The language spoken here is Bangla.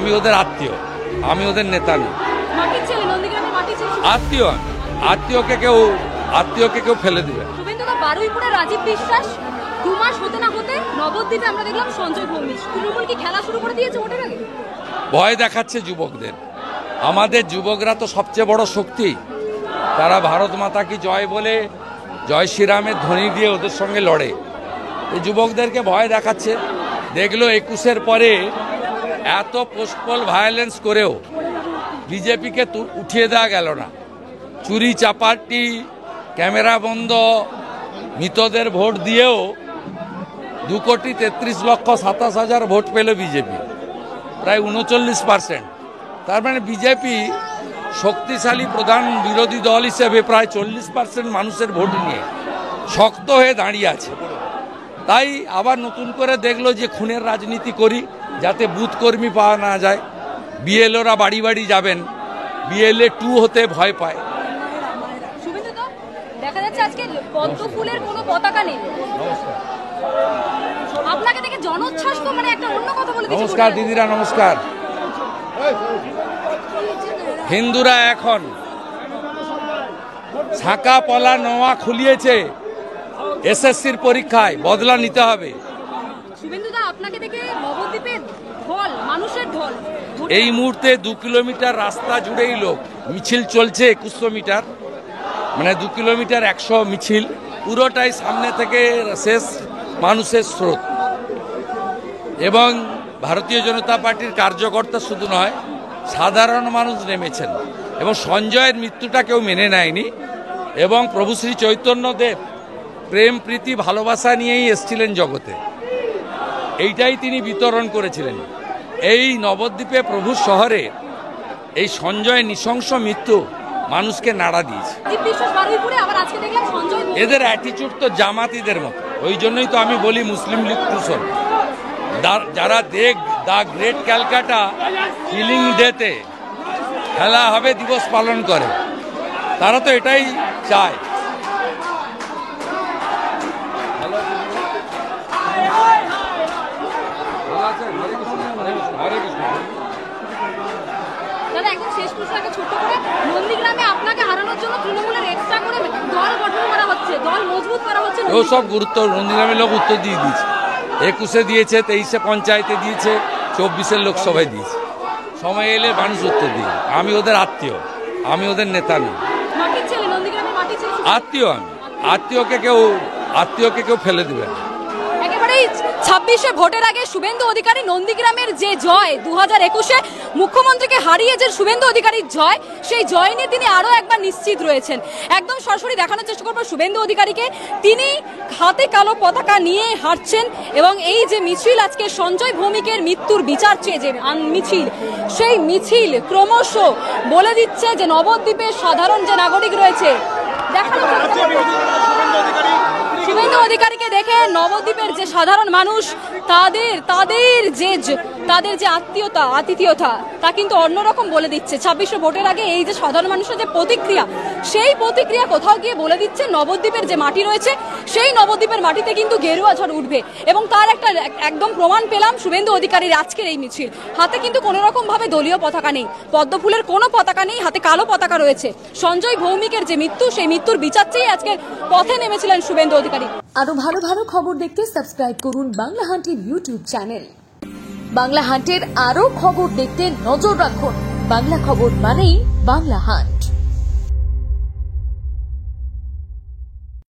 আমি ওদের আত্মীয়, আমি ওদের নেতা নই। আত্মীয় আত্মীয়কে কেউ ফেলে দিবে। বারুইপুরে রাজীব বিশ্বাস 2 মাস হতে না হতে নবদ্বীপে আমরা দেখলাম সঞ্জয় ভৌমিক। তৃণমূল কি খেলা শুরু করে দিয়েছে ভোটের আগে? ভয় দেখাচ্ছে যুবকদের। আমাদের যুবকরা তো সবচেয়ে বড় শক্তি। তারা ভারত মাতা কি জয় বলে জয় শ্রীরামের ধ্বনি দিয়ে ওদের সঙ্গে লড়ে। এই যুবকদেরকে ভয় দেখাচ্ছে। দেখলো 21-এর পরে এত পোস্টপল ভায়োলেন্স করেও বিজেপিকে উঠিয়ে দেওয়া গেল না। চুরি চাপাটি, ক্যামেরা বন্ধ, মৃতদের ভোট দিয়েও 2,33,27,000 ভোট পেল বিজেপি, প্রায় 39%। তার মানে বিজেপি শক্তিশালী প্রধান বিরোধী দল হিসেবে প্রায় 40% মানুষের ভোট নিয়ে শক্ত হয়ে দাঁড়িয়ে আছে। তাই আবার নতুন করে দেখলো যে খুনের রাজনীতি করি, যাতে বুথ কর্মী পাওয়া না যায়। বিএলওরা বাড়ি বাড়ি যাবেন, বিএলএ 2 হতে ভয় পায়। দেখা যাচ্ছে আজকে পদ্ম ফুলের কোনো পতাকা নেই। আপনাকে দেখে জনোচ্ছ্বাস তো মানে একটা অন্য কথা বলে দিয়েছে। নমস্কার দিদিরা, নমস্কার। হিন্দুরা এখন ছাকা পলা নোয়া খুলিয়েছে এসএসসির পরীক্ষায়, বদলা নিতে হবে। শুভেন্দুদা, আপনাকে দেখে নবদ্বীপের ঢল, মানুষের ঢল। এই মুহূর্তে 2 কিলোমিটার রাস্তা জুড়েই লোক মিছিল চলছে, 2100 মিটার, মানে 2 কিলোমিটার 100 মিছিল, পুরোটাই সামনে থেকে শেষ মানুষের স্রোত। এবং ভারতীয় জনতা পার্টির কার্যকর্তা শুধু নয়, সাধারণ মানুষ নেমেছেন। এবং সঞ্জয়ের মৃত্যুটা কেউ মেনে নেয়নি। এবং প্রভু শ্রী চৈতন্যদেব প্রেম প্রীতি ভালোবাসা নিয়েই এসেছিলেন জগতে, এইটাই তিনি বিতরণ করেছিলেন। এই নবদ্বীপে প্রভুর শহরে এই সঞ্জয় নৃশংস মৃত্যু মানুষকে নাড়া দিয়েছে। এদের অ্যাটিচিউড তো জামাতিদের মতো। ওই জন্যই তো আমি বলি মুসলিম লীগ দূষণ। যারা দ্য গ্রেট ক্যালকাটা কিলিং ডেতে খেলা হবে দিবস পালন করে, তারা তো এটাই চায়। সব গুরুত্ব নন্দীগ্রামের লোক উত্তর দিয়ে দিয়েছে। 21-এ দিয়েছে, 23-এ পঞ্চায়েতে দিয়েছে, 24-এর লোকসভায় দিয়েছে। সময় এলে মানুষ উত্তর দিয়ে। আমি ওদের আত্মীয়, আমি ওদের নেতা নই। আত্মীয় আমি আত্মীয়কে কেউ ফেলে দিবে না। 26-এ ভোটের আগে শুভেন্দু অধিকারী নন্দীগ্রামের যে জয়, 2021-এ মুখ্যমন্ত্রীকে হারিয়ে যে শুভেন্দু অধিকারীর জয়, সেই জয় নিয়ে তিনি আরো একবার নিশ্চিত রয়েছেন। একদম সরাসরি দেখানোর চেষ্টা করবো শুভেন্দু অধিকারীকে। তিনি হাতে কালো পতাকা নিয়ে হাঁটছেন এবং এই যে মিছিল আজকে সঞ্জয় ভৌমিকের মৃত্যুর বিচার চেয়ে যে মিছিল, সেই মিছিল ক্রমশ বলে দিচ্ছে যে নবদ্বীপের সাধারণ যে নাগরিক রয়েছে, দেখানোর চেষ্টা করবো শুভেন্দু অধিকারীকে দেখে নবদ্বীপের যে সাধারণ মানুষ, তাদের যে আতিথেয়তা তা কিন্তু অন্যরকম বলে দিচ্ছে। 26-এ ভোটের আগে এই যে সাধারণ মানুষের যে প্রতিক্রিয়া, সেই প্রতিক্রিয়া কোথাও গিয়ে বলে দিচ্ছে নবদ্বীপের যে মাটি রয়েছে, সেই নবদ্বীপের মাটিতে কিন্তু গেরুয়া ঝড় উঠবে। এবং তার একটা একদম প্রমাণ পেলাম শুভেন্দু অধিকারীর আজকের এই মিছিল। হাতে কিন্তু কোনো রকম ভাবে দলীয় পতাকা নেই, পদ্ম ফুলের কোনো পতাকা নেই, হাতে কালো পতাকা রয়েছে। সঞ্জয় ভৌমিকের যে মৃত্যু, সেই মৃত্যুর বিচার চেয়ে আজকে পথে নেমেছিলেন শুভেন্দু অধিকারী। আরো ভালো ভালো খবর দেখতে সাবস্ক্রাইব করুন বাংলা হান্টের ইউটিউব চ্যানেল। বাংলা হান্টের আরো খবর দেখতে নজর রাখুন। বাংলা খবর মানেই বাংলা হান্ট।